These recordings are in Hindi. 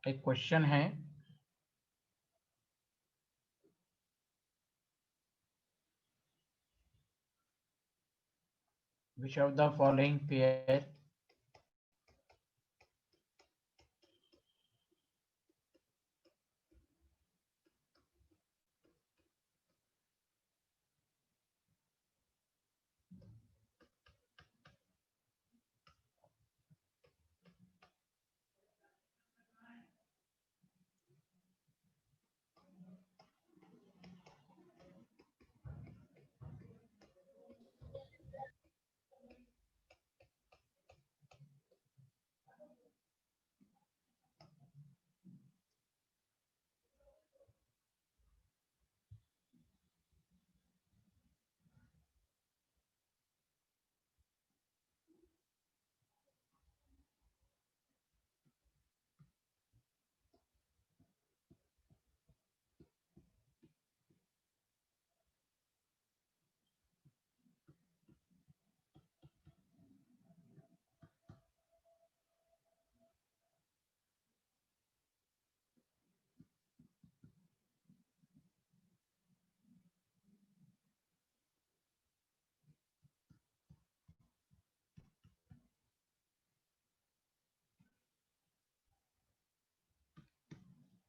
एक क्वेश्चन है, which of the following pair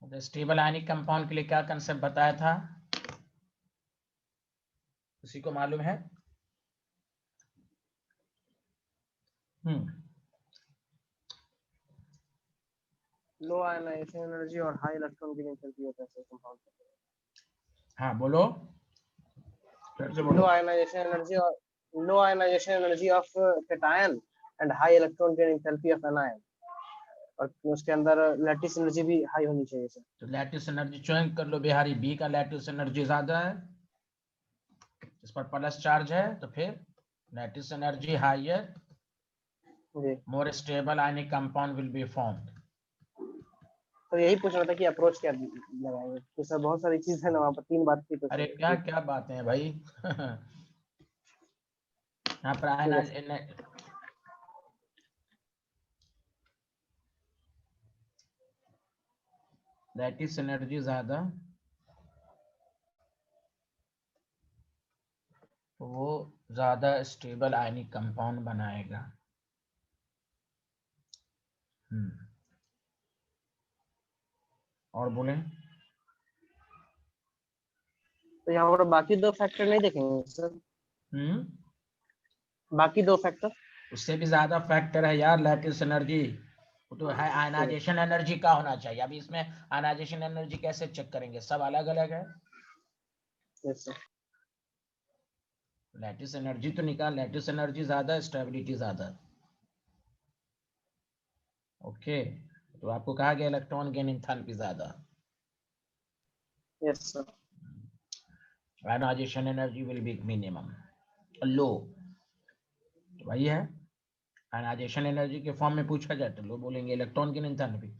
stable ionic compound के लिए क्या कंसेप्ट बताया था, किसी को मालूम है? लो आयनाइजेशन एनर्जी और हाई इलेक्ट्रॉन गेनिंग एनर्जी होता है कंपाउंड। हाँ बोलो, फिर से बोलो। Low ionization energy of cation and high electron gaining enthalpy of anion, और उसके अंदर लैटिस एनर्जी भी हाई होनी चाहिए सर। तो लैटिस एनर्जी चॉइस कर लो बिहारी, बी का लैटिस एनर्जी ज्यादा है, इस पर प्लस चार्ज है, तो फिर लैटिस एनर्जी हायर, जी more stable ionic compound will be formed. तो यही पूछ रहा था कि अप्रोच क्या लगाएंगे, तो सर बहुत सारी चीज है ना वहाँ पर, 3 बात थी तो अरे सर क्या क्या बातें हैं भाई। यहाँ पर आयन लैटिस एनर्जी ज्यादा, तो वो ज्यादा स्टेबल आयनिक कंपाउंड बनाएगा। और बोले, तो यहाँ पर बाकी 2 फैक्टर नहीं देखेंगे सर? बाकी 2 फैक्टर उससे भी ज्यादा फैक्टर है यार लैटिस एनर्जी, वो तो है। आयनाइजेशन एनर्जी का होना चाहिए, अभी इसमें आयनाइजेशन एनर्जी कैसे चेक करेंगे, सब अलग अलग है। Yes sir. लैटिस एनर्जी तो निकाल, लैटिस एनर्जी ज्यादा, स्टेबिलिटी ज्यादा। ओके, तो आपको कहा गया इलेक्ट्रॉन गेन एंथैल्पी ज्यादा, yes sir. Ionization energy will be minimum low, वही है। आयनाइजेशन एनर्जी के फॉर्म में पूछा जाए तो लो बोलेंगे, इलेक्ट्रॉन गेन एंथैल्पी।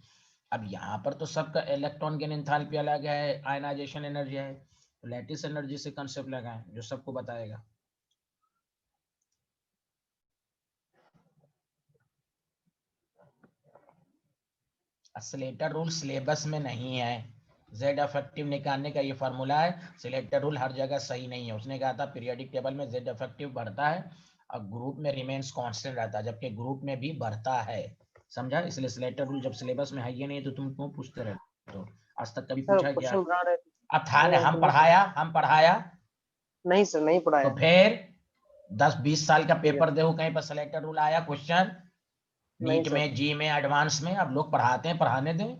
अब यहाँ पर तो सबका इलेक्ट्रॉन गेन एंथैल्पी अलग है, आयनाइजेशन एनर्जी है, तो लैटिस एनर्जी से कंसेप्ट लगाएं जो सबको बताएगा। स्लेटर रूल सिलेबस में नहीं है, जेड इफेक्टिव निकालने का ये फॉर्मूला है। सिलेटर रूल हर जगह सही नहीं है, उसने कहा था पीरियोडिक टेबल में जेड इफेक्टिव बढ़ता है और ग्रुप में रिमेन्स कांस्टेंट रहता है, जबकि ग्रुप में भी बढ़ता है, समझा? इसलिए सिलेटर रूल जब सिलेबस में है ये नहीं तो तुम क्यों पूछते रहते हो, आज तक कभी सर पूछा क्या? क्वेश्चन बना रहे थे। अब था नहीं हम नहीं सर, पढ़ाया नहीं सर नहीं तो पढ़ाया। फिर 10-20 साल का यस पेपर देखो कहीं पर सिलेक्टर रूल आया क्वेश्चन, नहीं नीट सर। में, जी में, एडवांस में? अब लोग पढ़ाते हैं, पढ़ाने दें,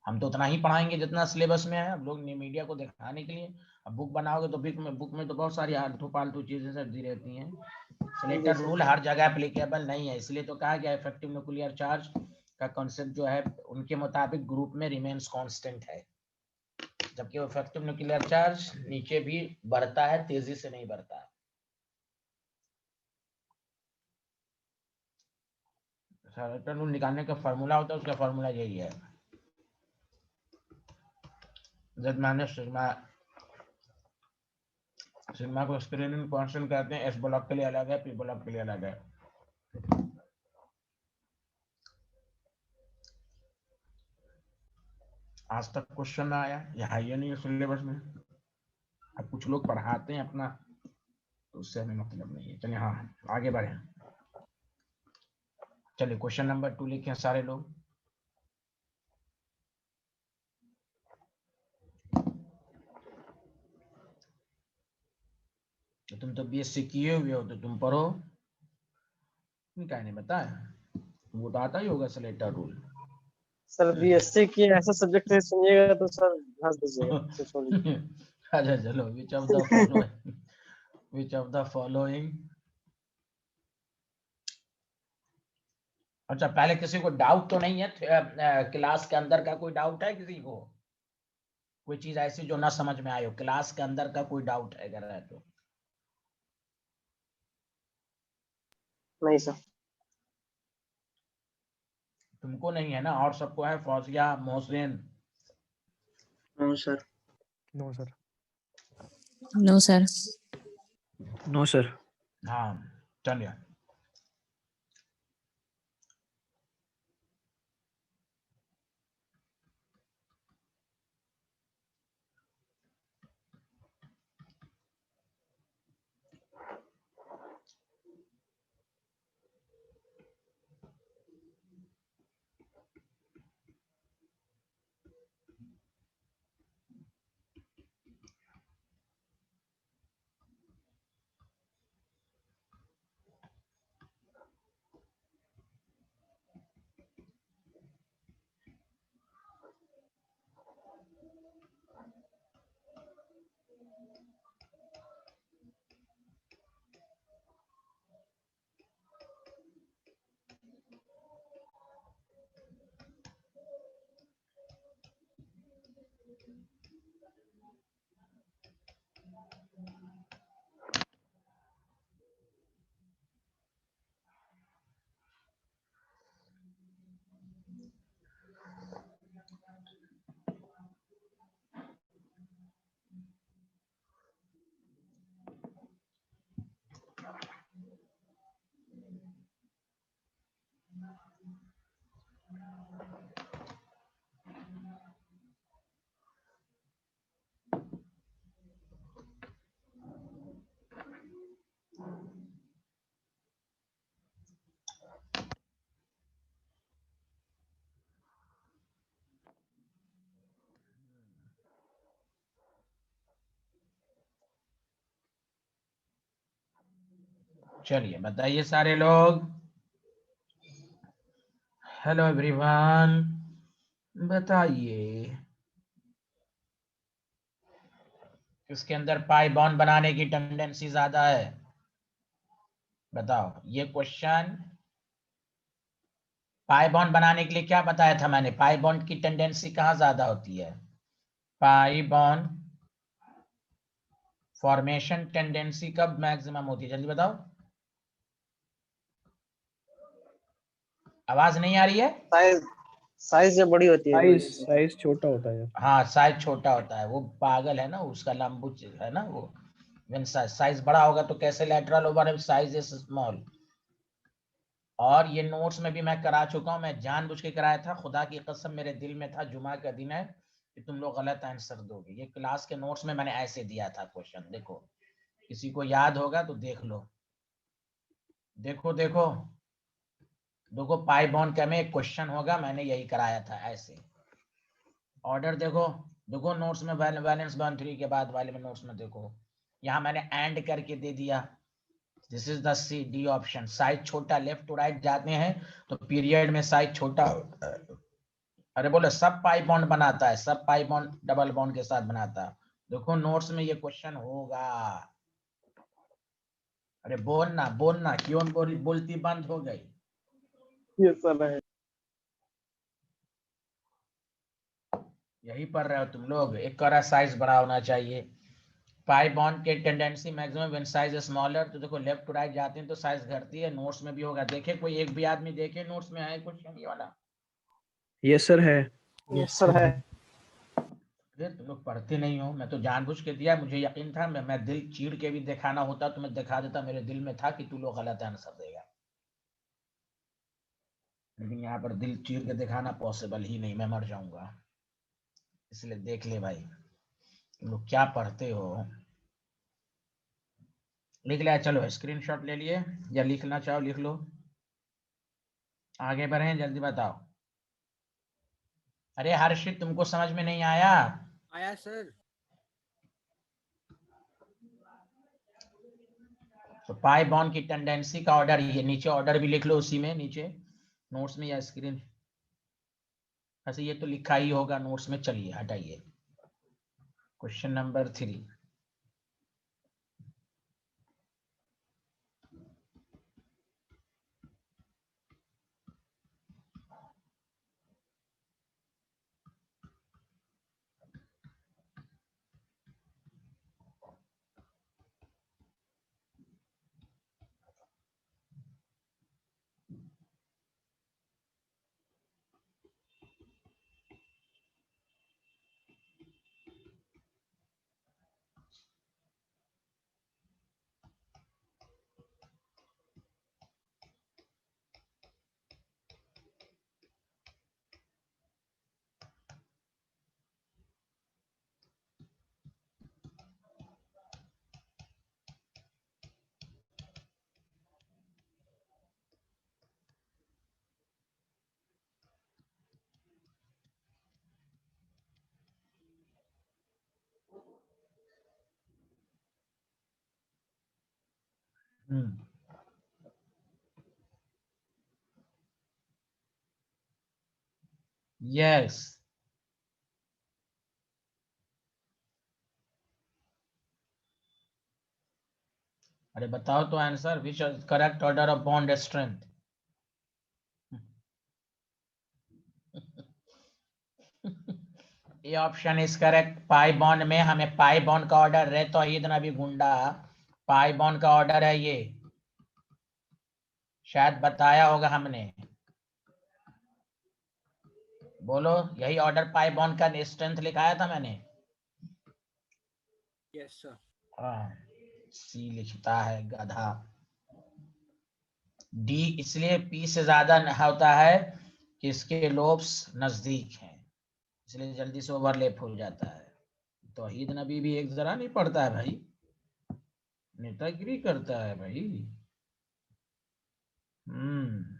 हम तो उतना ही पढ़ाएंगे जितना सिलेबस में है। अब लोग मीडिया को दिखाने के लिए, अब बुक बनाओगे तो बुक में तो बहुत सारी आलतू फालतू चीजें सब दी रहती हैं। जी सिलेक्टर सर। रूल हर जगह एप्लीकेबल नहीं है, इसलिए तो कहा गया इफेक्टिव न्यूक्लियर चार्ज का कॉन्सेप्ट जो है उनके मुताबिक ग्रुप में रिमेन्स कांस्टेंट है, जबकि इफेक्टिव न्यूक्लियर चार्ज नीचे भी बढ़ता है, तेजी से नहीं बढ़ता है। सिलेक्टर रूल निकालने का फॉर्मूला होता है, उसका फॉर्मूला यही है, जेड माइनस सिग्मा। सिग्मा को स्क्रीनिंग कांस्टेंट कहते हैं, एस ब्लॉक के लिए अलग है, पी ब्लॉक के लिए अलग है। आज तक क्वेश्चन ना आया, ये है ही नहीं है सिलेबस में। अब कुछ लोग पढ़ाते हैं अपना, तो उससे हमें मतलब नहीं है। चलिए हाँ आगे बढ़े। चलिए क्वेश्चन नंबर 2 लिखे सारे लोग। तो तुम तो बीएससी किए हुए हो तो तुम पढ़ो, तुम्हें क्या नहीं बताया, वो तो आता ही होगा सिलेक्टर रूल। सर बीएससी की ऐसा सब्जेक्ट है, सुनिएगा तो सर हंस दीजिएगा, तो छोड़िए। अच्छा चलो, विच of the following, which of the following. अच्छा पहले किसी को डाउट तो नहीं है क्लास के अंदर का? कोई डाउट है किसी को? कोई चीज ऐसी जो ना समझ में आए हो क्लास के अंदर का? कोई डाउट है अगर है तो? नहीं सर। तुमको नहीं है ना, और सबको है? Fauzia, Mohsin? No sir. No sir. No sir. No sir. हाँ चलिए। चलिए बताइए सारे लोग। हेलो एवरीवन, बताइए किसके अंदर पाई बॉन्ड बनाने की टेंडेंसी ज्यादा है? बताओ ये क्वेश्चन। पाई बॉन्ड बनाने के लिए क्या बताया था मैंने? पाई बॉन्ड की टेंडेंसी कहाँ ज्यादा होती है? पाई बॉन्ड फॉर्मेशन टेंडेंसी कब मैक्सिमम होती है? जल्दी बताओ। आवाज नहीं आ रही है? साइज साइज जब बड़ी होती है साइज छोटा होता है। हाँ साइज छोटा होता है। वो पागल है ना, उसका लंबू है ना वो। व्हेन साइज बड़ा होगा तो कैसे lateral over size is small. और ये नोट्स में भी मैं करा चुका हूं, मैं जानबूझ के कराया था, खुदा की कसम मेरे दिल में था जुमा का दिन है कि तुम लोग गलत आंसर दोगे। ये क्लास के नोट्स में मैंने ऐसे दिया था क्वेश्चन, देखो किसी को याद होगा तो देख लो। देखो देखो देखो, पाई बॉन्ड का में एक क्वेश्चन होगा, मैंने यही कराया था ऐसे। ऑर्डर देखो, देखो नोट्स में बैलेंस बॉन्ड 3 के बाद वाले में नोट्स में देखो, यहाँ मैंने एंड करके दे दिया। This is the C D option. Size छोटा, लेफ्ट टू राइट जाते हैं तो पीरियड में साइज छोटा होता है। अरे बोले सब पाई बॉन्ड बनाता है, सब पाई बॉन्ड डबल बॉन्ड के साथ बनाता है। देखो नोट्स में ये क्वेश्चन होगा। अरे बोलना बोलना, क्यों बोलती बंद हो गई? ये सर है। यही पढ़ रहे हो तुम लोग। एक करा साइज बड़ा होना चाहिए। पाई बॉन्ड के tendency maximum when size smaller, तो देखो लेफ्ट टू राइट जाते हैं तो साइज घटती है। नोट्स में भी होगा, देखे कोई एक भी आदमी देखे नोट्स में है क्वेश्चन ये वाला? यस सर है। ये सर है। अरे तुम लोग पढ़ते नहीं हो, मैं तो जानबूझ के दिया, मुझे यकीन था। मैं दिल चीर के भी दिखाना होता तो मैं दिखा देता, मेरे दिल में था कि तू लोग गलत आंसर देगा, लेकिन यहाँ पर दिल चीर के दिखाना पॉसिबल ही नहीं, मैं मर जाऊंगा। इसलिए देख ले भाई तुम लोग क्या पढ़ते हो। लिख लिया, चलो स्क्रीनशॉट ले लिए, या लिखना चाहो लिख लो। आगे बढ़े, जल्दी बताओ। अरे हर्षित तुमको समझ में नहीं आया? आया सर। तो पाई बॉन्ड की टेंडेंसी का ऑर्डर, ये नीचे ऑर्डर भी लिख लो उसी में नीचे नोट्स में या स्क्रीन। ऐसे ये तो लिखा ही होगा नोट्स में, चलिए हटाइए। Question number 3। यस, अरे बताओ तो answer, which correct order of bond strength. ये option is correct. Pi bond में हमें पाई बॉन्ड का ऑर्डर रहे तौहीद नबी गुंडा, पाई बॉन्ड का ऑर्डर है ये, शायद बताया होगा हमने। बोलो, यही ऑर्डर पाई बॉन्ड का स्ट्रेंथ लिखाया था मैंने। Yes sir. हाँ, सी लिखता है गधा। डी इसलिए पी से ज्यादा होता है कि इसके लोब्स नजदीक हैं, इसलिए जल्दी से ओवरलैप हो जाता है। तौहीद नबी भी एक जरा नहीं पढ़ता है भाई, नेतागिरी करता है भाई। हम्म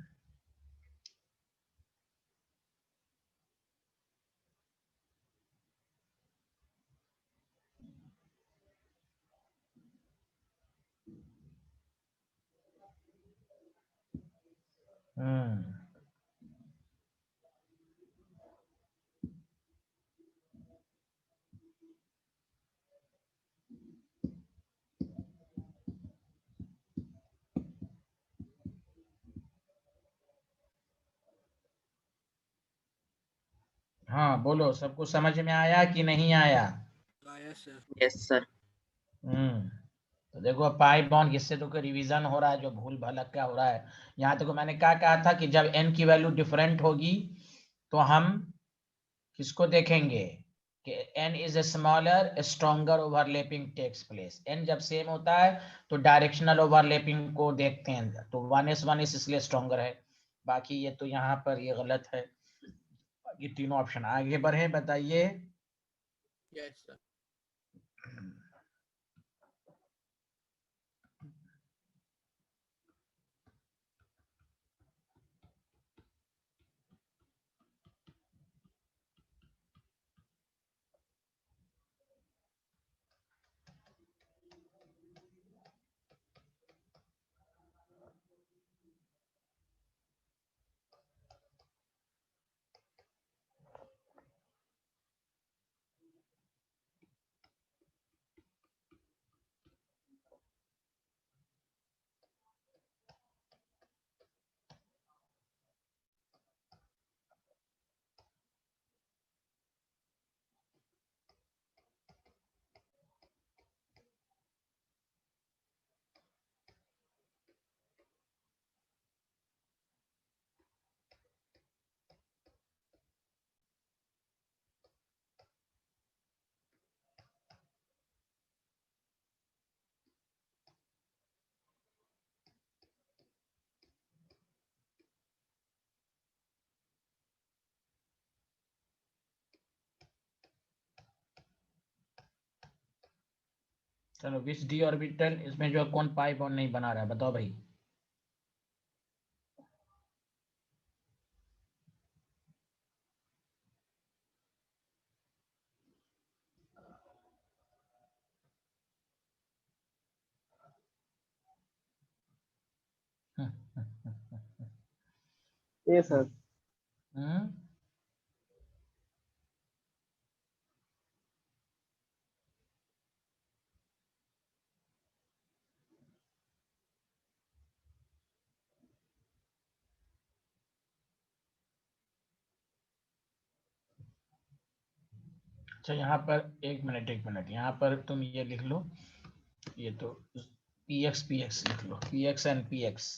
हम्म हाँ बोलो, सबको समझ में आया कि नहीं आया? आया सर। Yes sir. तो देखो पाई बॉन्ड, इससे तो कोई रिवीजन हो रहा है जो भूल भलक क्या हो रहा है। यहाँ तक मैंने क्या कहा था कि जब n की वैल्यू डिफरेंट होगी तो हम किसको देखेंगे कि n is smaller, stronger overlapping takes place. n जब सेम होता है तो डायरेक्शनल ओवरलैपिंग को देखते हैं, तो 1s इसलिए स्ट्रॉन्गर है। बाकी ये तो यहाँ पर ये गलत है। ये तीनों ऑप्शन आगे बढ़े, बताइए। Yes sir. चलो विच डी ऑर्बिटल, इसमें जो कौन पाई बॉन्ड नहीं बना रहा है बताओ भाई। ए सर। हम्म अच्छा यहाँ पर एक मिनट यहाँ पर तुम ये लिख लो, ये तो पी एक्स लिख लो, P X and P X.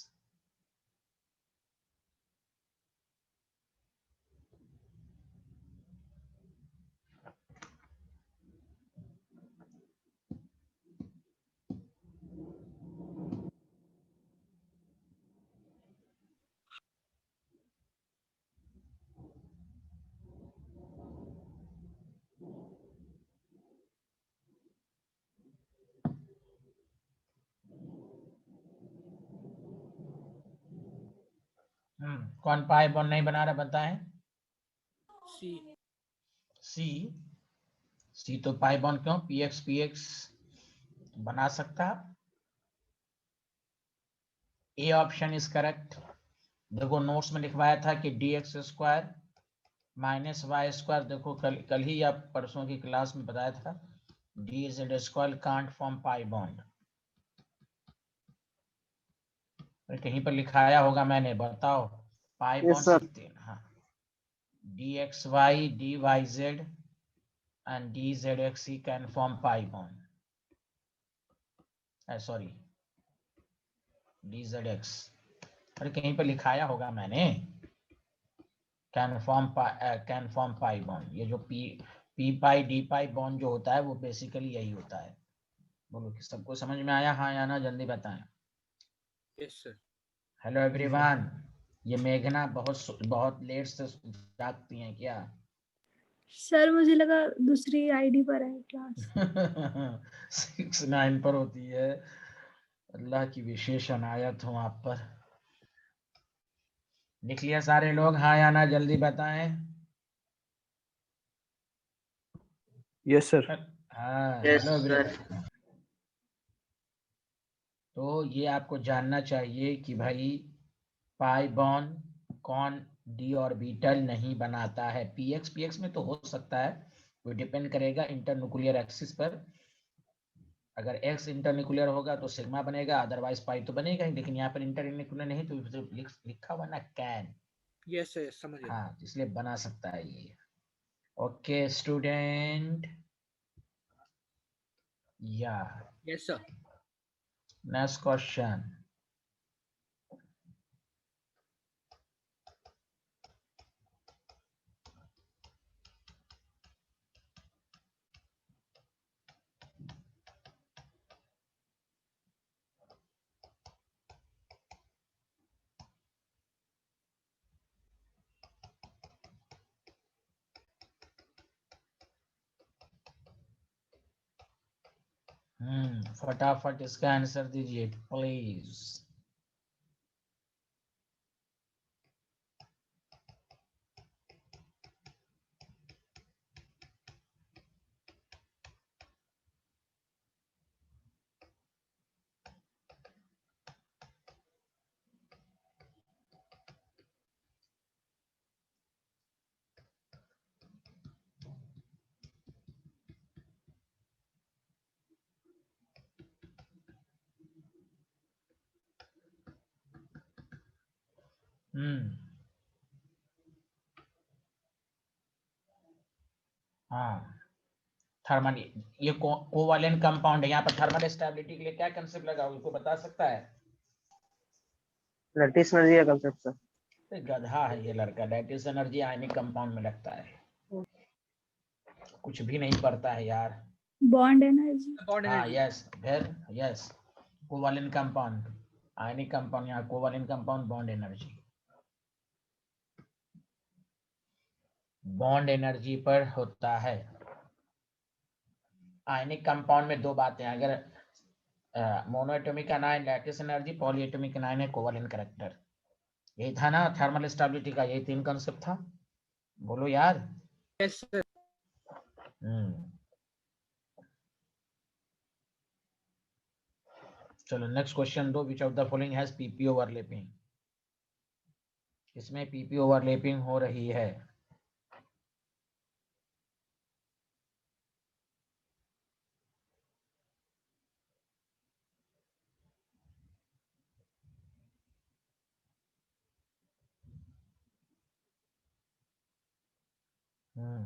कौन पाई बॉन्ड नहीं बना रहा बताएं। C. सी, सी तो पाई बॉन्ड क्यों, पी एक्स बना सकता। A option is correct. देखो नोट्स में लिखवाया था कि D X square minus Y square, देखो कल ही या परसों की क्लास में बताया था, D Z square can't form pi bond. कहीं पर लिखाया होगा मैंने, बताओ। Pi yes sir. बॉन्ड, हाँ, D X Y D Y Z and dzxe can form pi bond. Sorry dzx, अरे कहीं पर लिखाया होगा मैंने, कैन फॉर्म पाई बॉन्ड। ये जो पी पाई डी पाई बॉन्ड जो होता है वो बेसिकली यही होता है। बोलो कि सबको समझ में आया, हाँ या ना, जल्दी बताएं। Yes, sir. Hello everyone. ये मेघना बहुत लेट से जागती हैं क्या? सर मुझे लगा दूसरी आईडी पर है क्लास। 6-9 पर होती है। अल्लाह की विशेष अनायत हो आप पर। लिख लिया सारे लोग, हाँ या ना, जल्दी बताएं। Yes sir. हाँ यस हेलो सर। तो ये आपको जानना चाहिए कि भाई पाई बॉन्ड कौन डी ऑर्बिटल नहीं बनाता है। पीएक्स में तो हो सकता है, वो डिपेंड करेगा इंटरन्यूक्लियर एक्सिस पर। अगर एक्स इंटरन्यूक्लियर होगा तो सिग्मा बनेगा, अदरवाइज पाई तो बनेगा ही। लेकिन यहाँ पर इंटरन्यूक्लियर नहीं तो लिखा हुआ ना कैन। Yes, sir. समझ गया। हाँ, इसलिए बना सकता है ये। ओके स्टूडेंट, या Yes, sir. Next question. फटाफट इसका आंसर दीजिए प्लीज। हाँ, थर्मल, ये कोवैलेंट कंपाउंड है। यहाँ पर थर्मल स्टेबिलिटी के लिए क्या कंसेप्ट लगा उसको बता सकता है? लैटिस एनर्जी का कंसेप्ट सर। गधा है ये लड़का, लैटिस एनर्जी आयनिक कंपाउंड में लगता है। कुछ भी नहीं पड़ता है यार। Bond energy. Bond हाँ energy. यस, फिर yes, covalent compound, ionic compound, यहाँ covalent compound, bond energy. Bond energy पर होता है। आयनिक कंपाउंड में दो बातें हैं, अगर monoatomic anion lattice energy, polyatomic anion है कोवेलेंट कैरेक्टर। यही था ना थर्मल स्टेबिलिटी का, यही 3 कांसेप्ट था, बोलो यार। Yes, sir. चलो नेक्स्ट क्वेश्चन दो, which of the following has PP overlapping, इसमें पीपी ओवरलैपिंग हो रही है। Hmm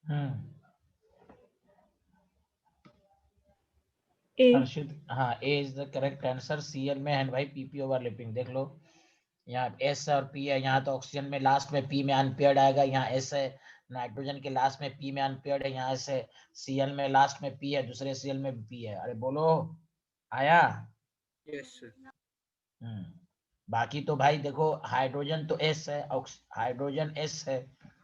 hmm A. हर्षित, हाँ A is the correct answer. CL में है भाई पीपी ओवरलैपिंग, देख लो यहाँ एस और पी है, यहाँ तो ऑक्सीजन में लास्ट में पी में अनपेयर्ड आएगा, यहाँ एस है, नाइट्रोजन के लास्ट में पी में अनपेयर्ड है, यहाँ से सीएल में लास्ट में पी है, दूसरे सीएल में भी पी है। अरे बोलो आया। Yes, sir. बाकी तो भाई देखो हाइड्रोजन तो एस है, हाइड्रोजन एस है,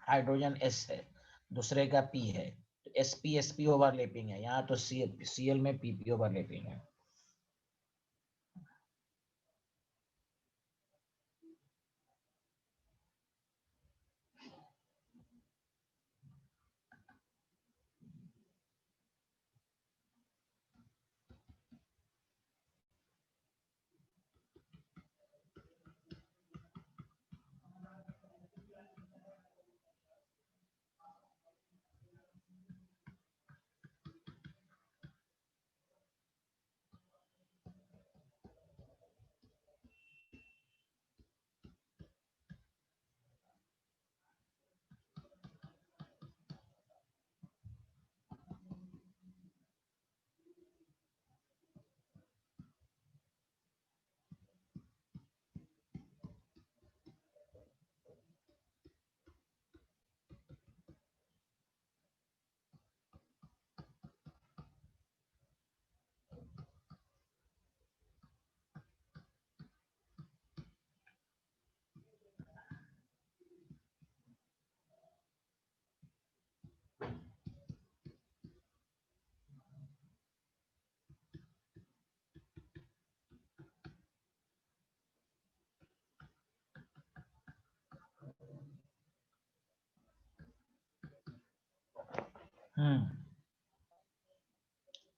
हाइड्रोजन एस है, दूसरे का पी है, तो एस पी ओवरलैपिंग है, यहाँ तो सीएल में पीपी ओवरलैपिंग है।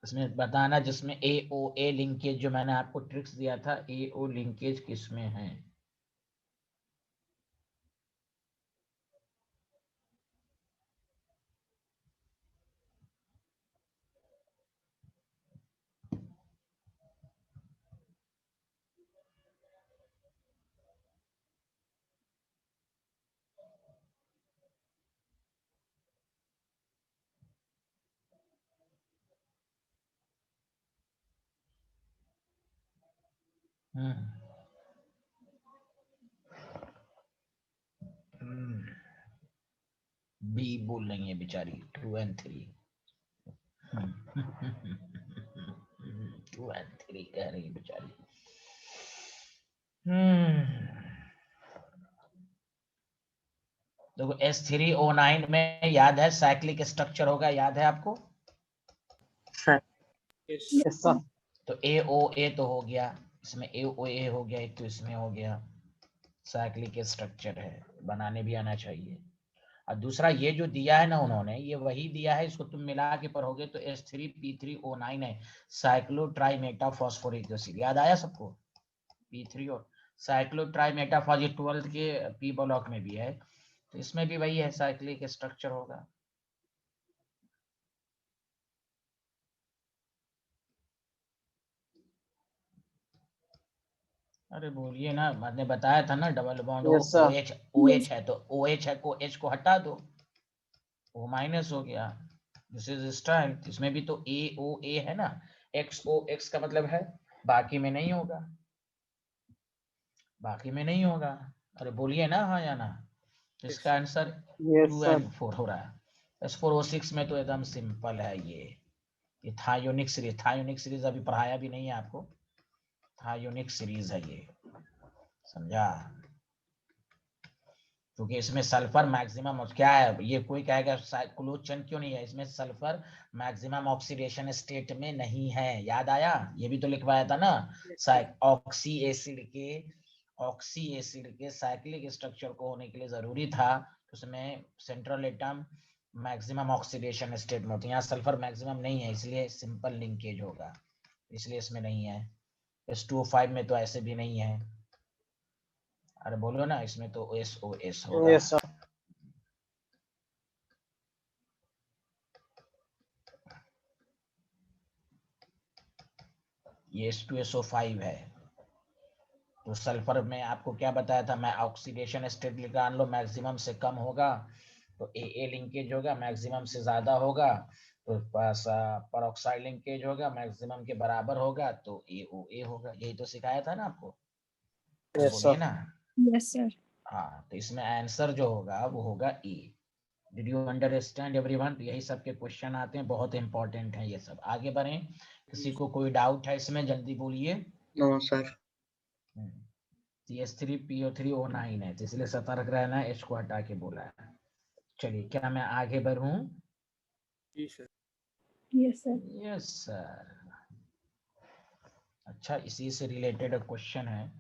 इसमें बताना जिसमें ए ओ ए लिंकेज, जो मैंने आपको ट्रिक्स दिया था, ए ओ लिंकेज किसमें है। बी बोल रही है बेचारी, 2 और 3। 2 और 3 कह रही है बेचारी। देखो S3O9 में याद है साइक्लिक स्ट्रक्चर होगा, याद है आपको? Yes. Yes, sir. तो AOA तो हो गया, इसमें AOA हो गया, एक तो इसमें हो गया, साइक्लिक स्ट्रक्चर है, बनाने भी आना चाहिए। और दूसरा ये जो दिया है ना उन्होंने, ये वही दिया है, इसको तुम मिला के पढ़ोगे तो S3P3O9 है, साइक्लोट्राइमेटाफॉस्फोरिक एसिड। याद आया सबको? P3 और साइक्लोट्राइमेटाफॉस्फोरिक 12th के पी ब्लॉक में भी है, तो इसमें भी वही है, साइक्लिक स्ट्रक्चर होगा। अरे बोलिए ना, मैंने बताया था ना double bond Yes, sir. OH OH है तो OH है को H को हटा दो, O माइनस हो गया। This is style. इसमें भी तो AOA है ना, XOX का मतलब है, बाकी में नहीं होगा, बाकी में नहीं होगा। अरे बोलिए ना हाँ या ना। तो इसका आंसर Yes, 2 sir. and 4 हो रहा है। S4O6 में तो एकदम सिंपल है ये थायोनिक सीरीज। थायोनिक सीरीज अभी पढ़ाया भी नहीं है आपको, थायोनिक सीरीज है ये, समझा। क्योंकि इसमें सल्फर मैक्सिमम क्या है, ये कोई कहेगा क्लोज चेन क्यों नहीं है, इसमें सल्फर मैक्सिमम ऑक्सीडेशन स्टेट में नहीं है, याद आया, ये भी तो लिखवाया था ना। ऑक्सी एसिड के साइक्लिक स्ट्रक्चर को होने के लिए जरूरी था उसमें central atom maximum oxidation state में होती है। यहाँ सल्फर मैक्सिमम नहीं है, इसलिए सिंपल लिंकेज होगा, इसलिए इसमें नहीं है। S2O5 में तो ऐसे भी नहीं है। अरे बोलो ना, इसमें तो SOS होगा। Yes, sir. ये H2SO5 है। तो सल्फर में आपको क्या बताया था मैं, ऑक्सीडेशन स्टेट निकाल लो, मैक्सिमम से कम होगा तो AA लिंकेज होगा, मैक्सिमम से ज्यादा होगा तो परऑक्साइड लिंकेज होगा, मैक्सिमम के बराबर होगा तो AOA होगा। यही तो सिखाया था ना आपको। Yes, बोलिए sir. ना। Yes sir. हाँ, तो इसमें आंसर जो होगा वो होगा E। Did you understand everyone? तो यही सब के क्वेश्चन आते हैं, बहुत इंपॉर्टेंट है ये सब। आगे बढ़ें, किसी को कोई डाउट है इसमें जल्दी बोलिए। No sir. CH3PO3O9 है तो इसलिए सतर्क रहना है, H को हटा के बोला है। चलिए, क्या मैं आगे बढ़ूं? जी sir. Yes sir. Yes sir. अच्छा, इसी से रिलेटेड क्वेश्चन है।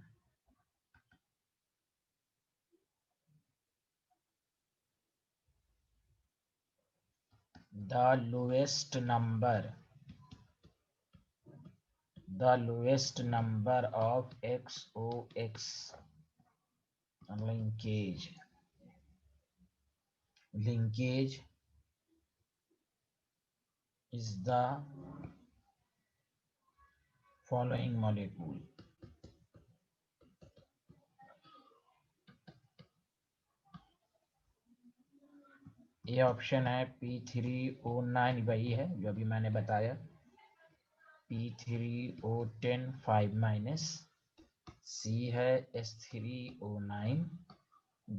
The lowest number of XOX linkage is the following molecule. ये ऑप्शन है P3O9, वही है जो अभी मैंने बताया, P3O10 5-, C है S3O9,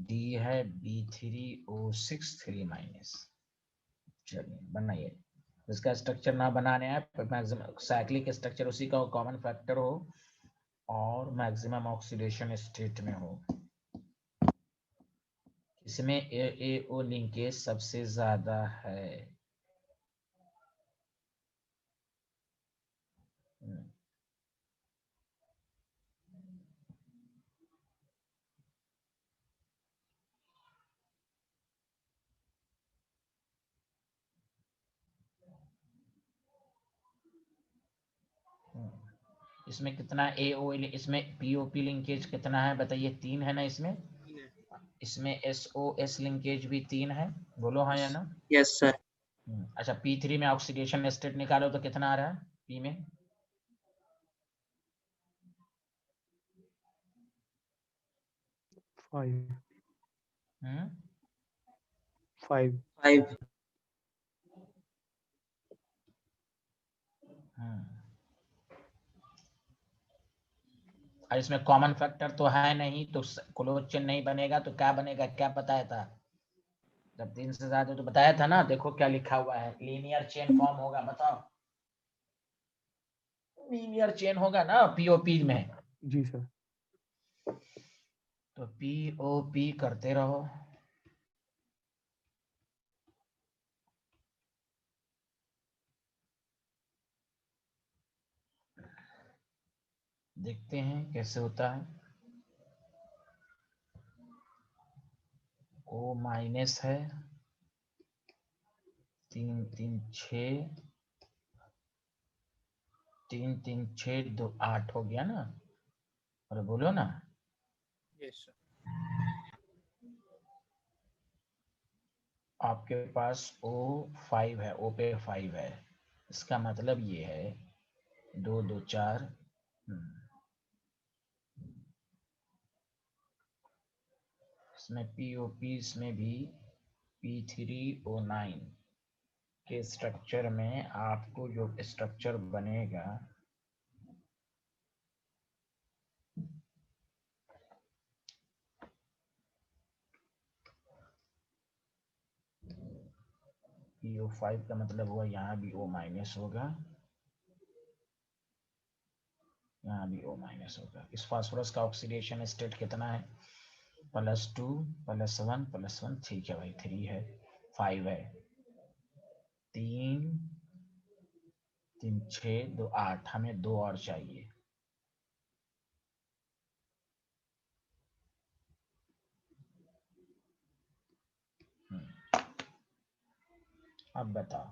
D है B3O6 3-। चलिए बनाइए। इसका स्ट्रक्चर ना बनाने आए, मैक्सिमम साइक्लिक स्ट्रक्चर उसी का कॉमन फैक्टर हो और मैक्सिमम ऑक्सीडेशन स्टेट में हो। इसमें AAO लिंकेज सबसे ज्यादा है। इसमें कितना AO, इसमें POP लिंकेज कितना है बताइए? 3 है ना इसमें। इसमें SOS लिंकेज भी 3 है, बोलो हाँ या ना। Yes sir. अच्छा, P3 में ऑक्सीडेशन स्टेट निकालो तो कितना आ रहा है P में? 5 हम्म 5 5। और इसमें कॉमन फैक्टर तो है नहीं, तो क्लोज चेन नहीं बनेगा तो क्या बनेगा, क्या बताया था जब 3 से ज्यादा, तो बताया था ना। देखो क्या लिखा हुआ है, लीनियर चेन फॉर्म होगा, बताओ। लीनियर चेन होगा ना POP में। जी सर। तो POP करते रहो। देखते हैं कैसे होता है। O- है 3 3 6, 3 3 6 2 8 हो गया ना। और बोलो ना। Yes sir. आपके पास O5 है, O पे 5 है, इसका मतलब ये है 2 2 4, इसमें POP, इसमें भी P3O9 के स्ट्रक्चर में आपको जो स्ट्रक्चर बनेगा PO5 का मतलब हुआ यहाँ भी O- होगा, यहाँ भी O- होगा। इस फास्फोरस का ऑक्सीडेशन स्टेट कितना है? +2 +1 +1, ठीक है भाई, 3 है, 5 है, 3 3 6 2 8, हमें 2 और चाहिए। अब बताओ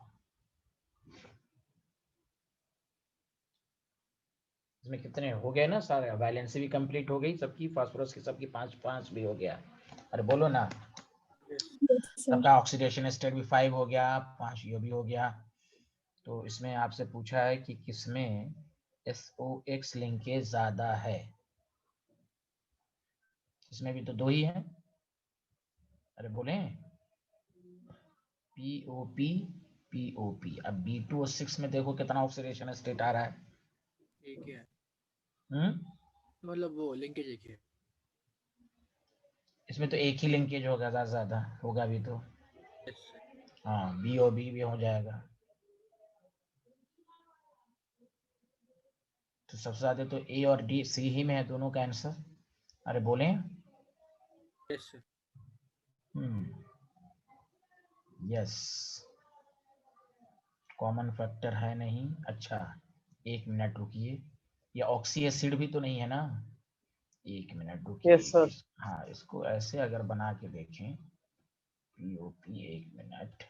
इसमें कितने हो गए ना सारे? वैलेंसी भी कंप्लीट हो गई सबकी, फास्फोरस की सबकी 5 भी हो गया। अरे बोलो ना, Yes, sir. सबका ऑक्सीडेशन स्टेट भी 5 हो गया, 5 ये भी हो गया। तो इसमें आपसे पूछा है कि किसमें SOX लिंकेज ज्यादा है? इसमें भी तो 2 ही है। अरे बोले POP। अब B2O6 में देखो कितना ऑक्सीडेशन स्टेट आ रहा है। एक ही है, हम्म, मतलब वो लिंकेज एक ही है। इसमें तो एक ही लिंकेज होगा, ज्यादा होगा भी तो। Yes, sir. हाँ, BOB भी हो जाएगा। तो सबसे ज्यादा तो A और D, C ही में है दोनों का आंसर। अरे बोले Yes, sir. Yes, common factor है नहीं। अच्छा 1 मिनट रुकिए, ये ऑक्सी एसिड भी तो नहीं है ना? 1 मिनट रुकिए। Yes, sir. हाँ, इसको ऐसे अगर बना के देखें, POP, 1 मिनट।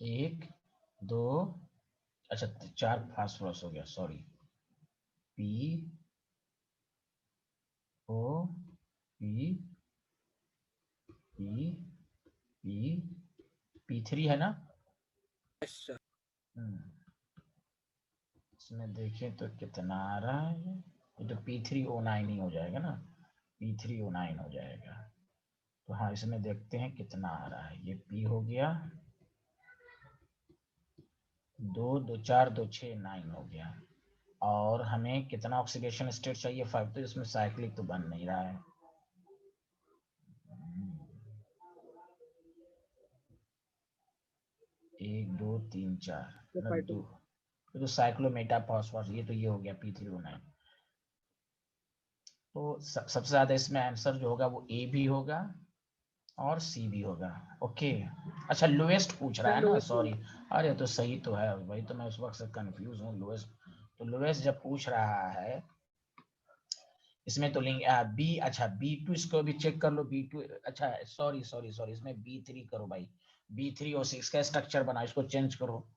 एक, दो, अच्छा 4 फास्फोरस हो गया, सॉरी। POP, P3 है ना? Yes, sir. इसमें देखें तो कितना आ रहा है, ये तो P3O9 ही हो जाएगा ना, P3O9 हो जाएगा। तो हाँ, इसमें देखते हैं कितना आ रहा है। ये P हो गया, 2 2 4 2 6 9 हो गया। और हमें कितना ऑक्सीडेशन स्टेट चाहिए? 5। तो इसमें साइक्लिक तो बन नहीं रहा है। 1 2 3 4 2, तो साइक्लोमेटाफॉस्फेट, ये तो ये हो गया P3O9। तो सबसे ज्यादा इसमें आंसर जो होगा वो A भी होगा और C भी होगा। ओके, अच्छा लोएस्ट पूछ रहा है ना, सॉरी। अरे तो सही तो है भाई, तो मैं उस वक्त से कंफ्यूज हूँ। लोएस्ट, तो लोएस्ट जब पूछ रहा है इसमें तो लिंक B, अच्छा B2 इसको भी चेक कर लो। B2, अच्छा सॉरी, इसमें B3 करो भाई, B3O6 का स्ट्रक्चर बना, इसको चेंज करो।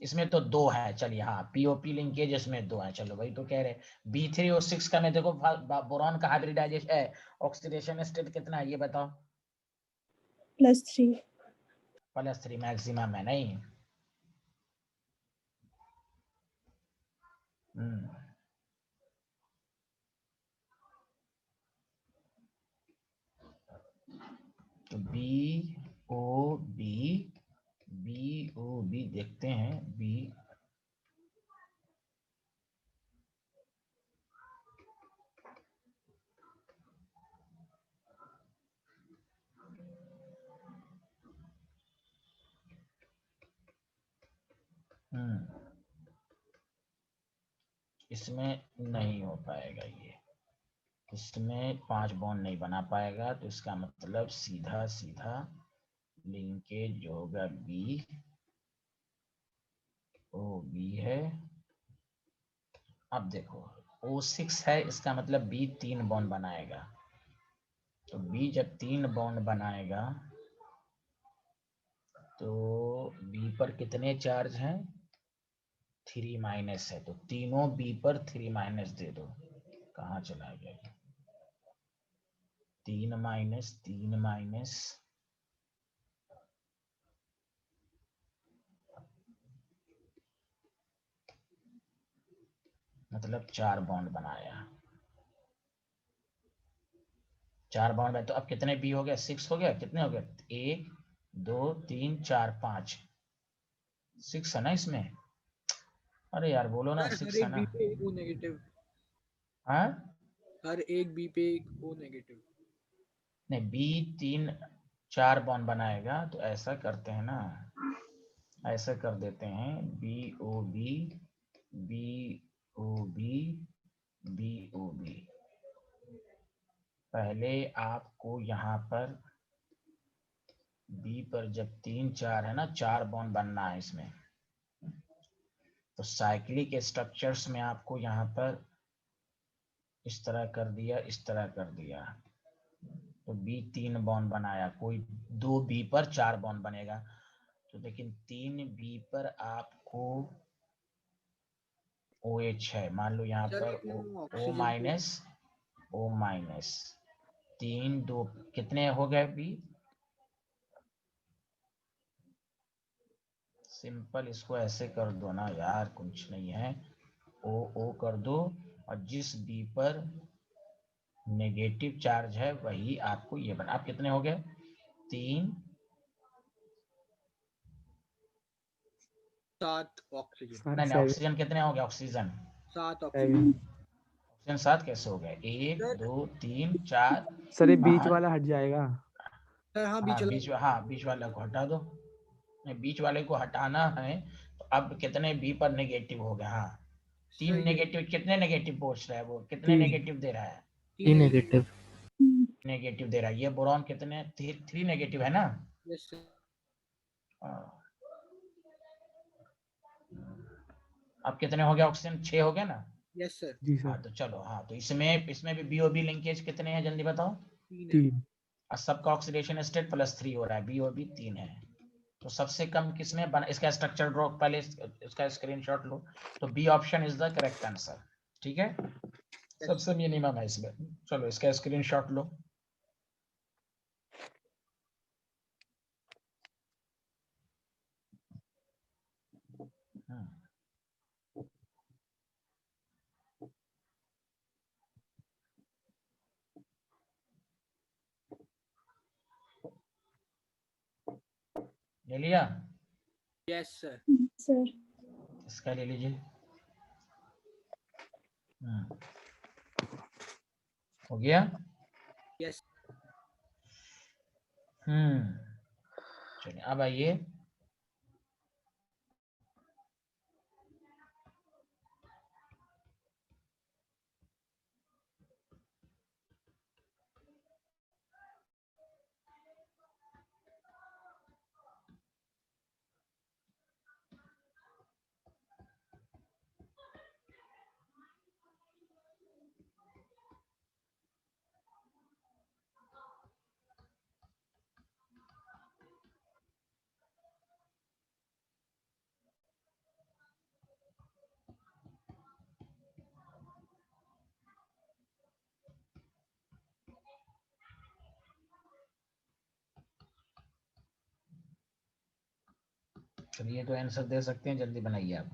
इसमें तो 2 है, चलिए हाँ, POP लिंकेज इसमें 2 है, चलो भाई। तो कह रहे B3O6 का में देखो बोरॉन का हाइब्रिडाइजेशन है, ऑक्सीडेशन स्टेट कितना है ये बताओ? +3. +3 मैक्सिमम है नहीं। तो BOB देखते हैं। B इसमें नहीं हो पाएगा ये, इसमें 5 बॉन्ड नहीं बना पाएगा। तो इसका मतलब सीधा सीधा लिंकेज जो होगा BOB है। अब देखो O6 है, इसका मतलब B 3 बॉन्ड बनाएगा। तो B जब 3 बॉन्ड बनाएगा तो B पर कितने चार्ज हैं? 3- है। तो तीनों B पर 3- दे दो। कहाँ चला गया? 3 माइनस 3 माइनस मतलब 4 बॉन्ड बनाया। 4 बॉन्ड है तो अब कितने बी हो गया? 6 हो गया। कितने हो गए? 1 2 3 4 5 6 है ना इसमें। अरे यार बोलो ना, सर 6 हर है एक ना। बी पे एक ओ नेगेटिव, हाँ हर एक बी पे एक ओ नेगेटिव। नहीं, बी 3 4 बॉन्ड बनाएगा तो ऐसा करते हैं ना, ऐसा कर देते हैं B O B B O B B O B. पहले आपको यहाँ पर बी पर जब 3 4 है ना, 4 बॉन्ड बनना है इसमें, तो साइक्लिक स्ट्रक्चर्स में आपको यहाँ पर इस तरह कर दिया, इस तरह कर दिया, तो बी 3 बॉन्ड बनाया, कोई 2 बी पर 4 बॉन्ड बनेगा। तो लेकिन 3 बी पर आपको OH है, मान लो यहाँ सर पर लेकिन वो O oxygen minus O minus 3 2 कितने हो गए बी? सिंपल इसको ऐसे कर दो ना यार, कुछ नहीं है, O O कर दो और जिस बी पर नेगेटिव चार्ज है वही आपको ये बना। आप कितने हो गए? 3 सात ऑक्सीजन, नहीं नहीं, 7 ऑक्सीजन कितने हो गए? Oxygen 7 oxygen. 7 ऑक्सीजन 7 कैसे हो गए? 1 सर 2 3 4। सर ये बीच हाँ वाला हट जाएगा। सर हाँ बीच वाला। हाँ बीच वाले को हटा दो। नहीं, बीच वाले को हटाना है तो अब कितने बी पर नेगेटिव हो गए? हाँ सर 3 ये नेगेटिव। कितने नेगेटिव पहुंच रहा है वो? कितने 3 नेगेटिव दे रहा है? 3 नेगेटिव। नेगेटिव दे रहा है। ये बोरॉन कितने? 3 नेगेटिव है ना। Yes sir. हाँ। अब कितने हो गए ऑक्सीजन? 6 हो गए ना। Yes sir. जी हाँ सर। तो चलो, हाँ तो इसमें भी बीओबी लिंकेज कितने हैं जल्दी बताओ। 3 है। 3 और सबका ऑक्सीडेशन स्टेट +3 हो रहा है, बीओबी 3 है। तो सबसे कम किसमें बना? इसका स्ट्रक्चर ड्रॉ, पहले इसका स्क्रीनशॉट लो। तो B option is the correct answer. ठीक है, सबसे मिनिमम है इसमें। चलो इसका स्क्रीनशॉट लो। ले लिया? Yes sir. सर इसका ले लीजिए। हो गया। यस। चलिए अब आइए, चलिए तो आंसर दे सकते हैं, जल्दी बनाइए आप।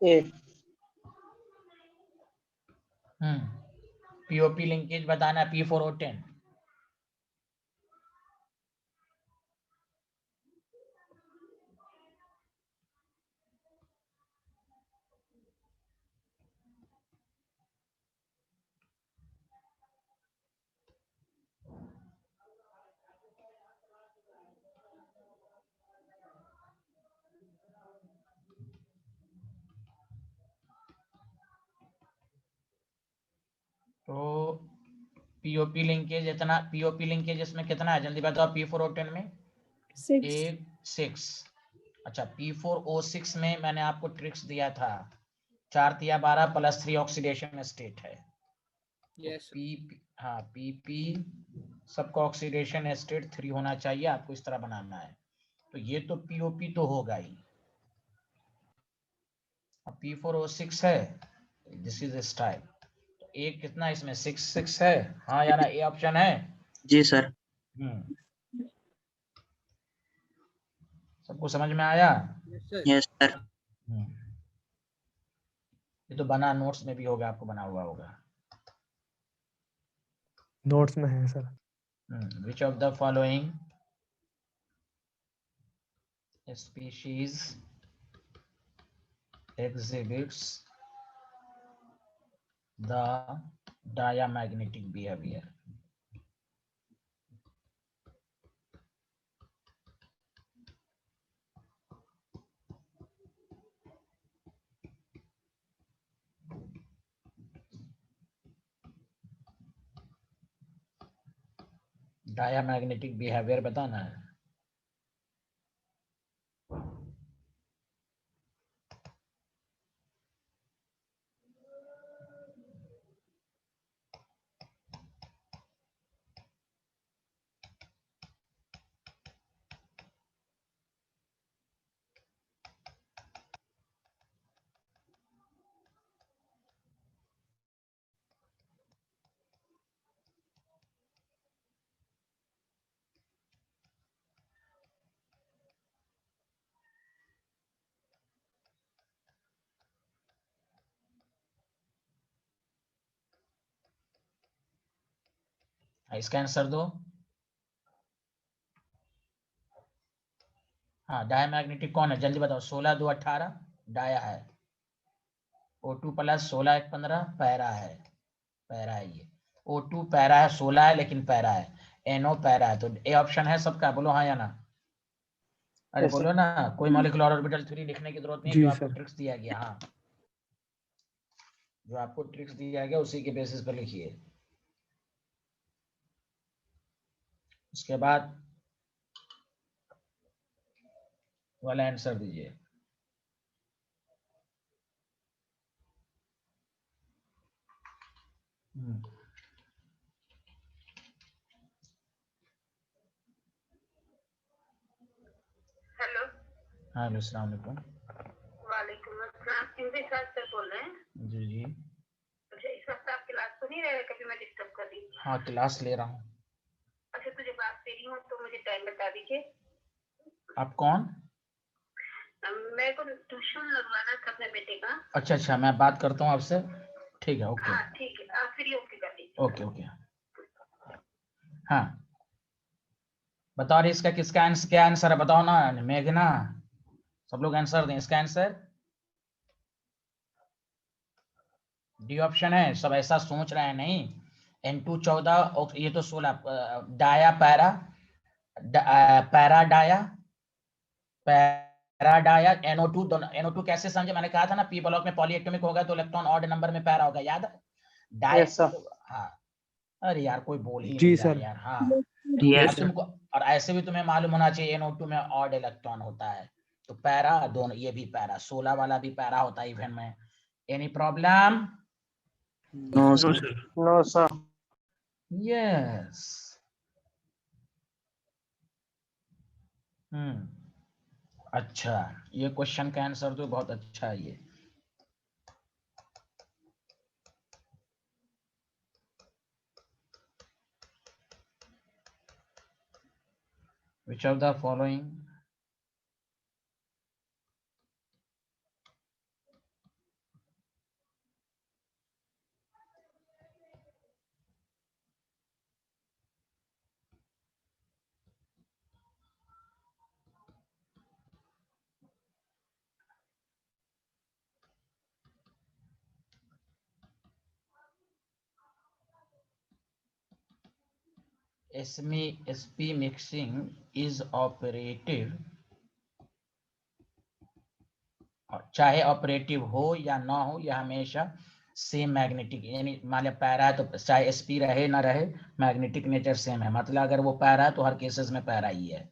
ए। पीओपी लिंकेज बताना, P4O10। तो पीओपी लिंकेज इतना, पीओपी लिंकेज इसमें कितना है जल्दी बताओ? P4O10 में 6 6। अच्छा, P4O6 में मैंने आपको ट्रिक्स दिया था, 4 या 12 प्लस 3 ऑक्सीडेशन स्टेट है। Yes, sir. हाँ, PP सबका ऑक्सीडेशन स्टेट 3 होना चाहिए, आपको इस तरह बनाना है। तो ये तो POP तो होगा ही। अब P4O6 है, दिस इज स्टाइल। तो ए कितना इसमें 6 है, हाँ या ना, ए ऑप्शन है। जी सर। सबको समझ में आया? Yes, sir. Yes sir. ये तो बना नोट्स में भी होगा, आपको बना हुआ होगा। नोट्स में है sir. Which of the following species exhibits the diamagnetic behavior? Diamagnetic behaviour बताना है। इसका आंसर दो। हाँ, डायामैग्नेटिक कौन है, जल्दी बताओ। 16 2 18 डाया है। O2 प्लस 16 1 15 पैरा है। पैरा है ये। O2 पैरा है, 16 है लेकिन पैरा है। NO पैरा है। तो ए ऑप्शन है सबका, बोलो हाँ या ना। अरे Yes, बोलो ना, कोई मॉलिक्यूलर ऑर्बिटल 3 लिखने की जरूरत नहीं, जी जो आपको सर। ट्रिक्स दिया गया। हाँ, जो आपको ट्रिक्स दिया गया उसी के बेसिस पर लिखिए। उसके बाद वाला आंसर दीजिए। हेलो। हाँ, अस्सलाम वालेकुम। वालेकुम अस्सलाम। इमरान सर बोल रहे हैं? जी जी। अच्छा, इस वक्त आप क्लास तो नहीं रहे, कभी मैं डिस्टर्ब कर रही हूँ? हाँ, क्लास ले रहा हूँ। अच्छा, तुझे बात दे रही हूँ तो मुझे टाइम बता दीजिए। आप कौन? मेरे को ट्यूशन लगवाना था अपने बेटे का। अच्छा अच्छा, मैं बात करता हूँ आपसे। ठीक है, ओके। हाँ ठीक है, आप फ्री होके कर लीजिए। Okay okay. हाँ, बताओ रे, इसका किसका आंसर, क्या आंसर है बताओ ना। मेघना, सब लोग आंसर दें। इसका आंसर डी ऑप्शन है। सब ऐसा सोच रहे हैं नहीं। N2 14, ये तो 16 dia para, para dia, para dia, NO2 दोनों। NO2 कैसे समझे, मैंने कहा था ना, पी ब्लॉक में पॉलीएटॉमिक होगा तो इलेक्ट्रॉन ऑड नंबर में पैरा होगा, याद है? डाया। Yes, sir. हाँ, अरे यार कोई बोल ही जी नहीं रहा सर। यार। हाँ, यस अब सर। तुमको, और ऐसे भी तुम्हें मालूम होना चाहिए NO2 में ऑड इलेक्ट्रॉन होता है। तो पैरा दोनों, ये भी पैरा, 16 वाला भी पैरा होता है इवन में। Any problem? No sir. No, sir. Yes. अच्छा, ये क्वेश्चन का आंसर तो बहुत अच्छा है ये। Which of the following SP mixing is operative, चाहे ऑपरेटिव हो या ना हो, यह हमेशा सेम मैग्नेटिक, यानी मान लिया पैरा है तो चाहे SP रहे ना रहे, मैग्नेटिक नेचर सेम है। मतलब अगर वो पैरा है तो हर केसेस में पैरा ही है।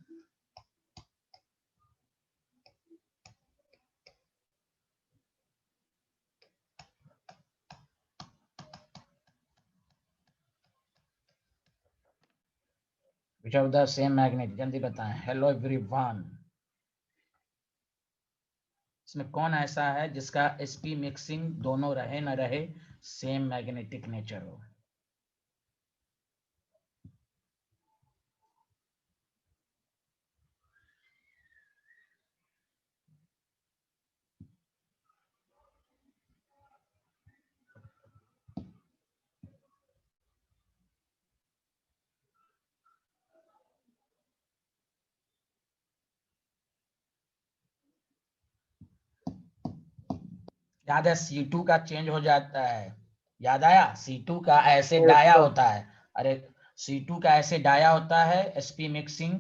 which of the same magnet, जल्दी बताएं। हेलो एवरीवन, इसमें कौन ऐसा है जिसका sp मिक्सिंग दोनों रहे न रहे सेम मैग्नेटिक नेचर हो? याद है C2 का चेंज हो जाता है, याद आया? C2 का ऐसे Yes, डाया sir. होता है, अरे C2 का ऐसे डाया होता है sp मिक्सिंग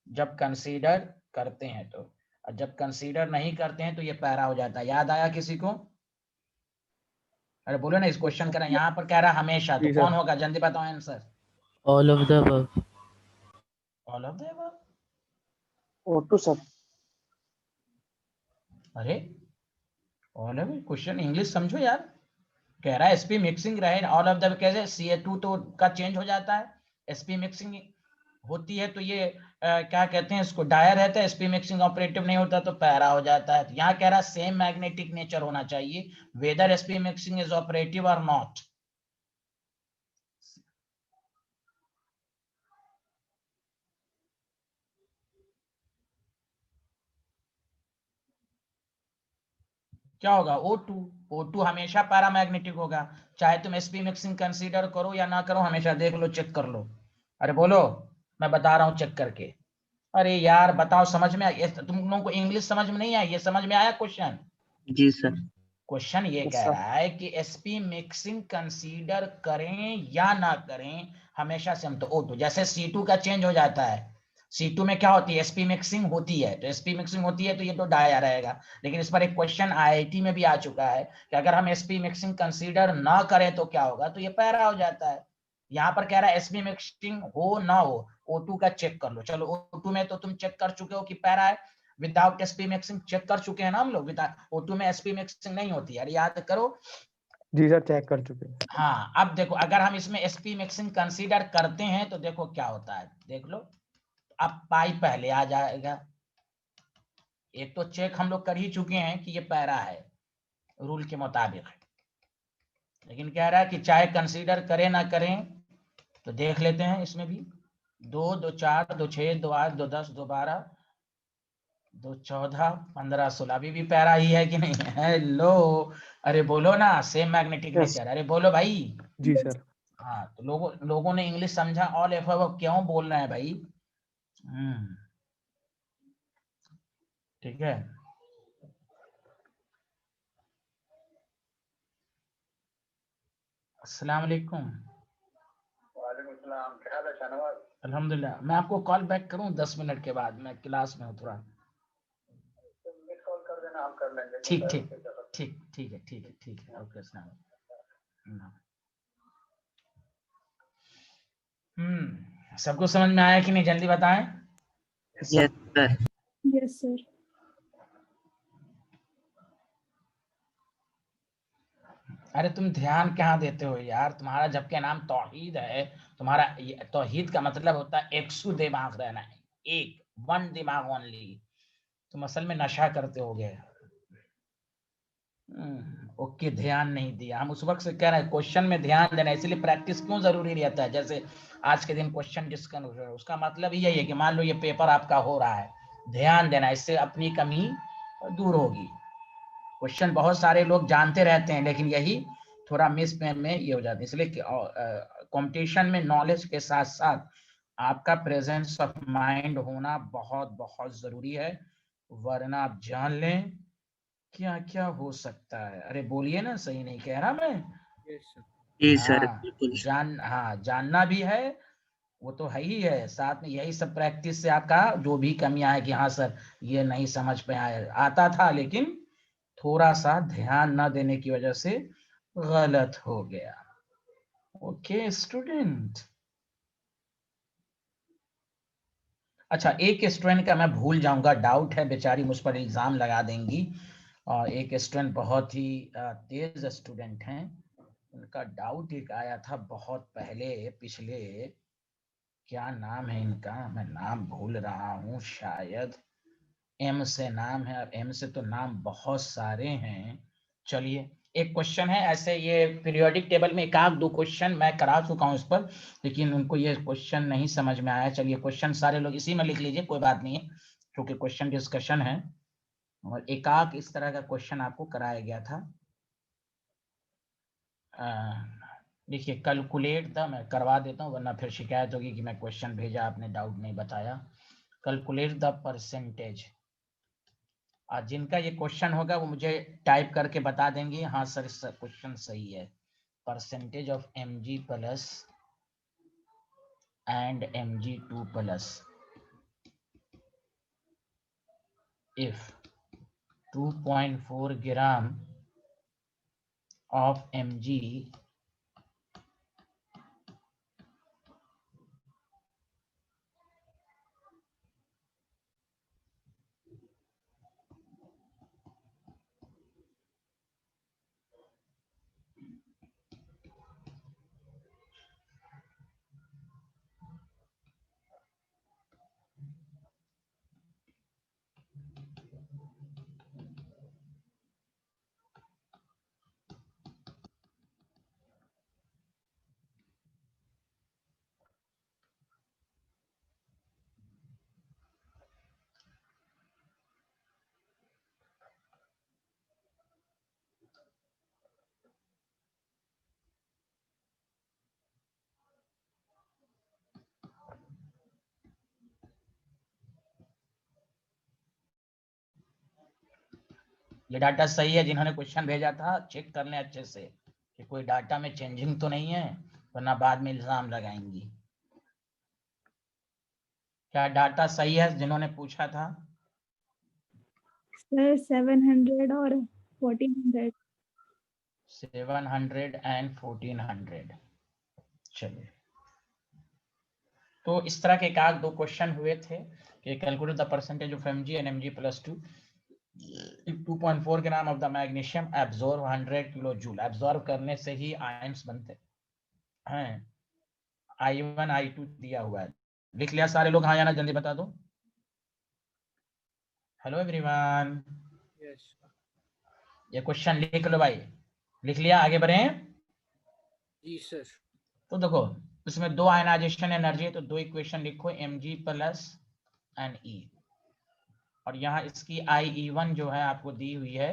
जब कंसीडर करते हैं तो, और जब कंसीडर नहीं करते हैं तो ये पैरा हो जाता है। याद आया किसी को? अरे बोलो ना, इस क्वेश्चन करें, यहाँ पर कह रहा हमेशा, तो जी, सर। कौन होगा? जल्दी बताओ answer. All of the above. All of the above. O2 sir. अरे ऑल ऑफ, क्वेश्चन इंग्लिश समझो यार। कह रहा है sp मिक्सिंग रहे, ऑल ऑफ द कैसे Ca2 तो का चेंज हो जाता है, sp मिक्सिंग होती है तो ये क्या कहते हैं इसको, डायर रहता है, sp मिक्सिंग ऑपरेटिव नहीं होता तो पैरा हो जाता है। तो यहाँ कह रहा है सेम मैग्नेटिक नेचर होना चाहिए whether sp mixing is operative और नॉट। क्या होगा? O2। O2 हमेशा पैरामैग्नेटिक होगा, चाहे तुम sp मिक्सिंग कंसीडर करो या ना करो, हमेशा देख लो, चेक कर लो। अरे बोलो, मैं बता रहा हूँ चेक करके। अरे यार बताओ, समझ में आया? तुम लोगों को इंग्लिश समझ में नहीं आई? ये समझ में आया क्वेश्चन? जी सर। क्वेश्चन ये Yes, कह sir. रहा है कि sp मिक्सिंग कंसीडर करें या ना करें, हमेशा से हम तो O2, जैसे C2 का चेंज हो जाता है, C2 में क्या होती है? sp मिक्सिंग होती है, तो sp मिक्सिंग होती है तो ये तो डाया रहेगा। लेकिन इस पर एक क्वेश्चन IIT में भी आ चुका है कि अगर हम sp मिक्सिंग कंसीडर ना करें तो क्या होगा, तो ये पैरा हो जाता है। यहाँ पर कह रहा है sp मिक्सिंग हो ना हो, O2 का चेक कर लो। चलो O2 में तो तुम चेक कर चुके हो कि पैरा है, विदाउट sp मिक्सिंग चेक कर चुके हैं ना हम लोग। O2 में sp मिक्सिंग नहीं होती है, याद करो। जी सर, चेक कर चुके हैं। हाँ, अब देखो, अगर हम इसमें sp मिक्सिंग कंसीडर करते हैं तो देखो क्या होता है, देख लो। अब पाई पहले आ जाएगा, एक तो चेक हम लोग कर ही चुके हैं कि ये पैरा है रूल के मुताबिक, लेकिन कह रहा है कि चाहे कंसीडर करें ना करें, तो देख लेते हैं इसमें भी। 2 2 4 2 6 2 8 2 10 2 12 2 14 15 16, अभी भी पैरा ही है कि नहीं? हेलो, अरे बोलो ना, सेम मैग्नेटिक Yes. नेचर। अरे बोलो भाई। जी सर। हाँ, तो लोगों ने इंग्लिश समझा, ऑल एफ क्यों बोल रहे हैं भाई? ठीक है। अस्सलाम वालेकुम। वालेकुम सलाम, क्या हाल है शाहनवाज? अल्हम्दुलिल्लाह। मैं आपको कॉल बैक करूं 10 मिनट के बाद, मैं क्लास में हूँ थोड़ा। मिस कॉल कर देना, हम कर लेंगे। ठीक ठीक ठीक ठीक है, ठीक है, ठीक है, ओके अस्सलाम। सबको समझ में आया कि नहीं? जल्दी बताएं। Yes sir. Yes sir. अरे तुम ध्यान कहाँ देते हो यार? तुम्हारा जबकि नाम तौहीद है, तुम्हारा तौहीद का मतलब होता है एकसु दिमाग रहना है, एक वन दिमाग ओनली। तुम असल में नशा करते होगे। ओके, ध्यान नहीं दिया। हम उस वक्त से कह रहे हैं क्वेश्चन में ध्यान देना, इसलिए प्रैक्टिस क्यों जरूरी रहता है। जैसे आज के दिन क्वेश्चन डिस्कस हो रहा है, उसका मतलब यही है कि मान लो ये पेपर आपका हो रहा है, ध्यान देना, इससे अपनी कमी दूर होगी। क्वेश्चन बहुत सारे लोग जानते रहते हैं, लेकिन यही थोड़ा मिस में ये हो जाता है। इसलिए कंपटीशन में नॉलेज के साथ साथ आपका प्रेजेंस ऑफ माइंड होना बहुत बहुत जरूरी है, वरना आप जान लें क्या क्या हो सकता है। अरे बोलिए ना, सही नहीं कह रहा मैं? जी सर, हाँ, बिल्कुल। जानना भी है, वो तो है ही है, साथ में यही सब प्रैक्टिस से आपका जो भी कमियां है कि हाँ सर ये नहीं समझ में आया, आता था लेकिन थोड़ा सा ध्यान न देने की वजह से गलत हो गया। Okay student. अच्छा, एक स्टूडेंट का मैं भूल जाऊंगा, डाउट है, बेचारी मुझ पर इल्जाम लगा देंगी। और एक स्टूडेंट बहुत ही तेज स्टूडेंट हैं, उनका डाउट एक आया था बहुत पहले, पिछले क्या नाम है इनका, मैं नाम भूल रहा हूँ शायद। एम से नाम है, और एम से तो नाम बहुत सारे हैं। चलिए एक क्वेश्चन है ऐसे, ये पीरियोडिक टेबल में एक आध दो क्वेश्चन मैं करा चुका हूँ इस पर, लेकिन उनको ये क्वेश्चन नहीं समझ में आया। चलिए क्वेश्चन सारे लोग इसी में लिख लीजिए, कोई बात नहीं है, क्योंकि क्वेश्चन डिस्कशन है। और एक आध इस तरह का क्वेश्चन आपको कराया गया था। देखिए कैलकुलेट था, मैं करवा देता हूँ वरना फिर शिकायत होगी कि मैं क्वेश्चन भेजा आपने डाउट नहीं बताया। Calculate the percentage. जिनका ये क्वेश्चन होगा वो मुझे टाइप करके बता देंगे, हाँ सर क्वेश्चन सही है। Percentage of Mg plus and Mg2 plus if 2.4 gram of Mg ये डाटा सही है, जिन्होंने क्वेश्चन भेजा था चेक कर लें अच्छे से कि कोई डाटा में चेंजिंग तो नहीं है, वरना बाद में इल्जाम लगाएंगी। क्या डाटा सही है जिन्होंने पूछा था? सर 700 और 1400। 700 एंड 1400। चलिए तो इस तरह के एक आध दो क्वेश्चन हुए थे कि calculate the percentage of Mg and Mg plus 2 2.4 gram of the magnesium absorb 100 kilo joule. Absorb करने से ही आयंस बनते हैं। I1 I2 दिया हुआ है, लिख लिया सारे लोग? हाँ या ना जल्दी बता दो। Hello everyone, Yes. ये क्वेश्चन लिख लो भाई, लिख लिया? आगे बढ़ें। जी सर। तो देखो इसमें दो आयनाइजेशन एनर्जी है, तो दो इक्वेशन लिखो, Mg प्लस एंड E, और यहाँ इसकी IE1 जो है आपको दी हुई है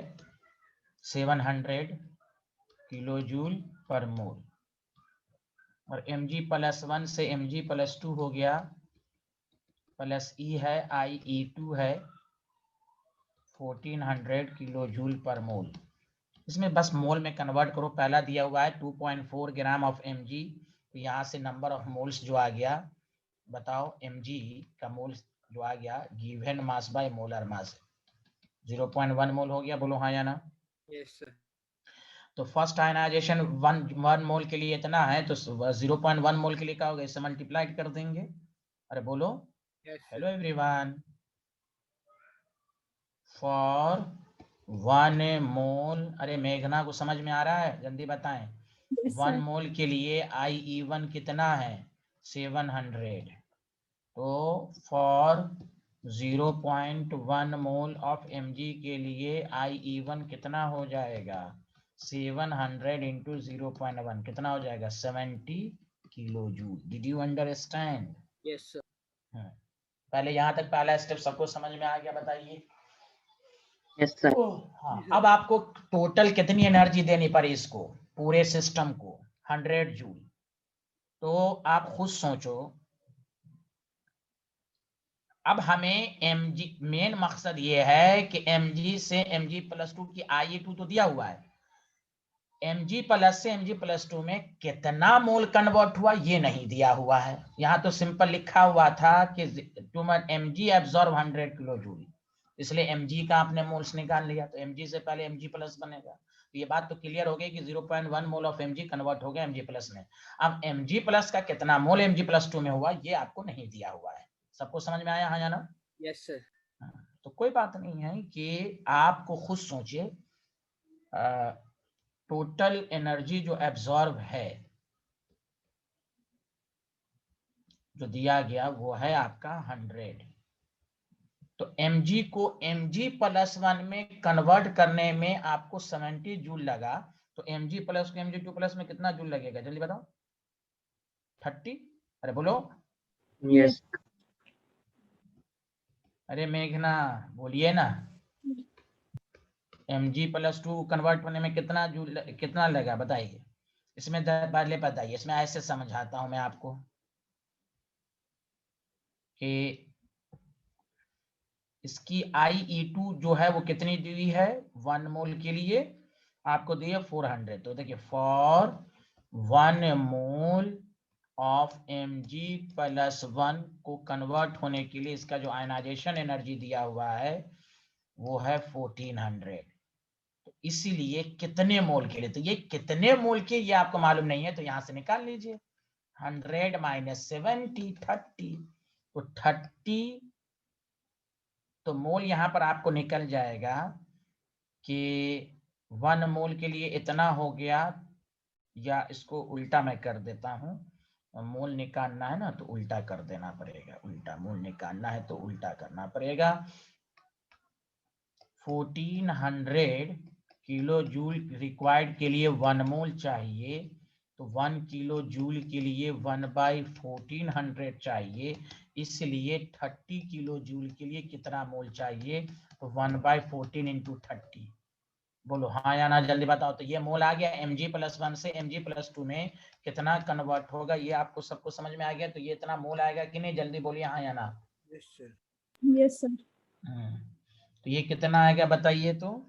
700 किलो जूल पर मोल, और Mg प्लस 1 से Mg प्लस 2 हो गया, प्लस E है IE2 है 1400 किलो जूल पर मोल। इसमें बस मोल में कन्वर्ट करो, पहला दिया हुआ है 2.4 ग्राम ऑफ Mg, तो यहाँ से नंबर ऑफ मोल्स जो आ गया, बताओ Mg का मोल्स जो आ गया given mass by molar mass 0.1 मोल हो गया, बोलो हाँ या ना? Yes sir. तो फर्स्ट आयनाइजेशन 1 मोल के लिए इतना है, तो 0.1 मोल के लिए क्या होगा, इससे मल्टीप्लाइड कर देंगे। अरे बोलो। हेलो एवरीवन, फॉर 1 मोल, अरे मेघना को समझ में आ रहा है? जल्दी बताएं। Yes, 1 sir. मोल के लिए IE1 कितना है 700, तो फॉर 0.1 मोल ऑफ Mg के लिए IE1 कितना हो जाएगा 700 इंटू 0.1 कितना हो जाएगा 70 kilo joule. Did you understand? Yes sir. पहले यहाँ तक पहला स्टेप सबको समझ में आ गया? बताइए। Yes sir. हाँ, अब आपको टोटल कितनी एनर्जी देनी पड़ी इसको, पूरे सिस्टम को 100 जूल। तो आप खुद सोचो, अब हमें Mg, मेन मकसद ये है कि Mg से Mg प्लस 2 की IE2 तो दिया हुआ है, Mg प्लस से Mg प्लस 2 में कितना मोल कन्वर्ट हुआ ये नहीं दिया हुआ है। यहाँ तो सिंपल लिखा हुआ था कि Mg एब्जॉर्ब 100 किलो जूल, इसलिए Mg का आपने मोल्स निकाल लिया, तो Mg से पहले Mg प्लस बनेगा। तो ये बात तो क्लियर हो गई कि 0.1 मोल ऑफ Mg कन्वर्ट हो गया Mg प्लस में। अब Mg प्लस का कितना मोल Mg प्लस 2 में हुआ ये आपको नहीं दिया हुआ है। सबको समझ में आया हाँ या ना? Yes sir. तो कोई बात नहीं है कि आपको खुद सोचिए, टोटल एनर्जी जो एब्जॉर्ब है जो दिया गया वो है आपका 100। तो mg को mg+1 में कन्वर्ट करने में आपको 70 जूल लगा, तो mg+ को mg2+ में कितना जूल लगेगा जल्दी बताओ? 30। अरे बोलो, Yes. अरे मेघना बोलिए ना, mg+2 कन्वर्ट होने में कितना जूल कितना लगा बताइए? इसमें पहले बताइए, इसमें ऐसे समझाता हूं मैं आपको कि इसकी IE2 जो है वो कितनी दी हुई है 1 मोल के लिए आपको दी है 400। तो देखिए फॉर 1 मोल ऑफ Mg+1 को कन्वर्ट होने के लिए इसका जो आयनाइजेशन एनर्जी दिया हुआ है वो है 1400। तो इसीलिए कितने मोल के लिए, तो ये कितने मोल के ये आपको मालूम नहीं है तो यहां से निकाल लीजिए 100 - 70 30। तो 30 तो मोल यहां पर आपको निकल जाएगा कि 1 मोल के लिए इतना हो गया, या इसको उल्टा मैं कर देता हूं, मोल निकालना है ना तो उल्टा कर देना पड़ेगा, उल्टा मोल निकालना है तो उल्टा करना पड़ेगा। 1400 किलो जूल रिक्वायर्ड के लिए 1 मोल चाहिए, तो 1 किलो जूल के लिए 1/1400 चाहिए, इसलिए 30 किलो जूल के लिए कितना मोल चाहिए? तो 1/14 × 30। बोलो हाँ या ना जल्दी बताओ। तो ये मोल आ गया Mg+1 से Mg+2 में कितना कन्वर्ट होगा, ये आपको सबको समझ में आ गया? तो ये इतना मोल आएगा कि नहीं, जल्दी बोलिए हाँ या ना। Yes sir. Yes sir. तो ये कितना आएगा बताइए, तो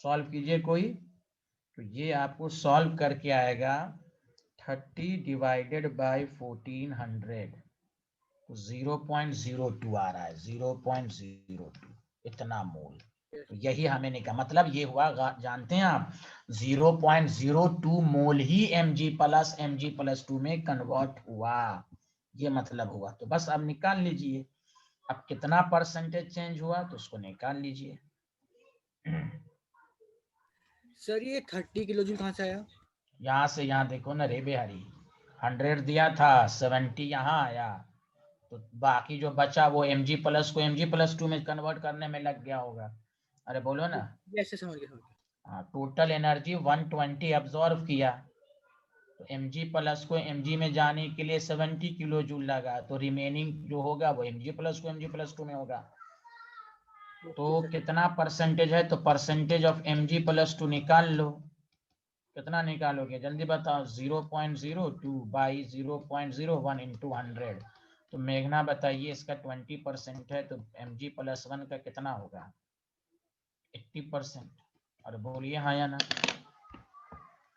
सॉल्व कीजिए कोई। तो ये आपको सॉल्व करके आएगा 30 / 1400, तो 0.02 आ रहा है, 0.02 इतना मोल। तो यही हमें नहीं कहा, मतलब ये हुआ, जानते हैं आप 0.02 मोल ही Mg+2 में कन्वर्ट हुआ, ये मतलब हुआ। तो बस अब निकाल लीजिए, अब कितना परसेंटेज चेंज हुआ तो उसको निकाल लीजिए। सर ये 30 किलो जूल कहाँ से आया? यहाँ से, यहाँ देखो ना रे बिहारी, 100 दिया था, 70 यहाँ आया, तो बाकी जो बचा वो Mg+ को Mg+2 में कन्वर्ट करने में लग गया होगा। अरे बोलो ना। यस समझ गया। हाँ, टोटल एनर्जी 120 एब्जॉर्ब किया, तो Mg+ को Mg में जाने के लिए 70 किलो जूल लगा, तो रिमेनिंग जो होगा वो Mg+ को Mg+2 में होगा। तो कितना परसेंटेज है, तो परसेंटेज ऑफ Mg+2 निकाल लो, कितना निकालोगे जल्दी बताओ? 0.02 / 0.01 × 100। तो मेघना बताइए, इसका 20% है तो Mg+1 का कितना होगा? 80%। और बोलिए हाँ या ना।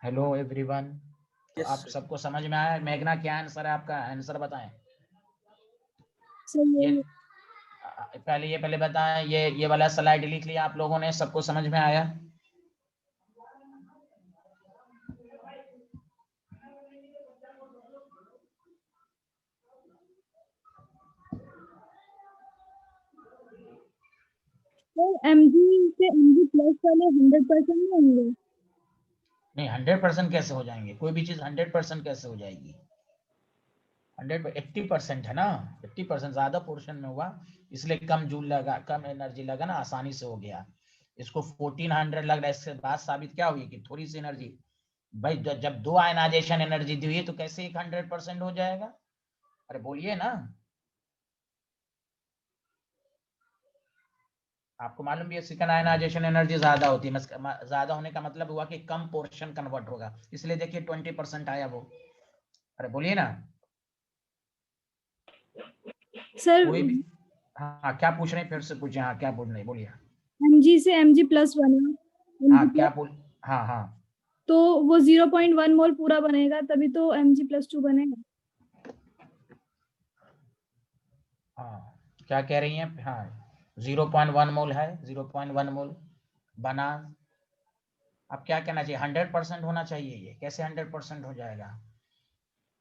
हेलो एवरीवन, तो आप सबको समझ में आया? मेघना क्या आंसर है आपका? आंसर बताएं। सर ये पहले बताएं, ये वाला स्लाइड लिख लिया आप लोगों ने? सबको समझ में आया? Mg से Mg+ वाले 100% नहीं होंगे? नहीं, 100% कैसे हो जाएंगे? कोई भी चीज 100% कैसे हो जाएगी? 80% है ना, 80% ज्यादा पोर्शन में हुआ, इसलिए कम जूल लगा, कम एनर्जी लगा ना, आसानी से हो गया। इसको 1400 लग रहा है, इससे बात साबित क्या हुई कि थोड़ी सी एनर्जी। भाई जब 2 आयनाइजेशन एनर्जी दी हुई है तो कैसे एक 100% हो जाएगा? अरे बोलिए ना। आपको मालूम भी है सेकंड आयनाइजेशन एनर्जी ज्यादा होती है, ज्यादा होने का मतलब हुआ कि कम पोर्शन कन्वर्ट होगा, इसलिए देखिए 20% आया वो। अरे बोलिए ना सर कोई भी। हाँ क्या पूछ रहे हैं, फिर से पूछे। हाँ क्या बोल रहे, बोलिए। Mg से Mg+ बना, हाँ क्या बोल, हाँ हाँ तो वो 0.1 मोल पूरा बनेगा, तभी तो Mg+2 बनेगा। हाँ क्या कह रही हैं? हाँ 0.1 मोल है, 0.1 मोल बना। अब क्या कहना चाहिए? 100% होना चाहिए। ये कैसे 100% हो जाएगा?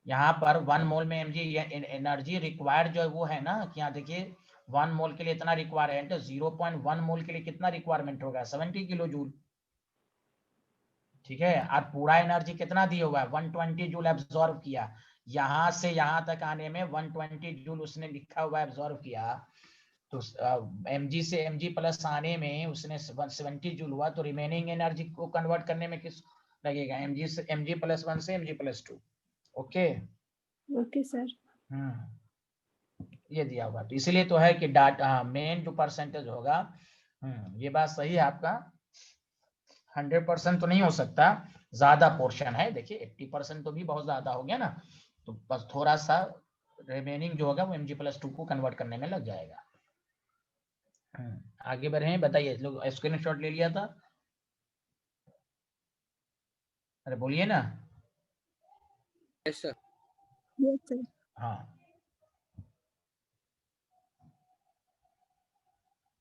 यहाँ पर 1 मोल में Mg एनर्जी रिक्वायर्ड जो वो है ना, कि यहाँ देखिए 1 मोल के लिए इतना रिक्वायरमेंट, तो 0.1 मोल के लिए कितना रिक्वायरमेंट होगा? 70 किलो जूल। ठीक है, और पूरा एनर्जी कितना दिया हुआ है? 120 जूल एब्जॉर्ब किया, यहाँ से यहाँ तक आने में 120 जूल उसने लिखा हुआ एब्जॉर्व किया, तो mg से mg प्लस आने में उसने 170 जूल हुआ, तो रिमेनिंग एनर्जी को कन्वर्ट करने में किस लगेगा, mg से mg प्लस 1 से mg plus 2। Okay okay sir. ये दिया हुआ, तो इसलिए तो है कि डाटा मेन जो परसेंटेज होगा, ये बात सही है आपका, 100% तो नहीं हो सकता, ज्यादा पोर्शन है। देखिए 80% तो भी बहुत ज्यादा हो गया ना, तो बस थोड़ा सा रिमेनिंग जो होगा वो mg प्लस 2 को कन्वर्ट करने में लग जाएगा। आगे बढ़े, बताइए लोग, स्क्रीनशॉट ले लिया था? अरे बोलिए ना। Yes sir. Yes sir. हाँ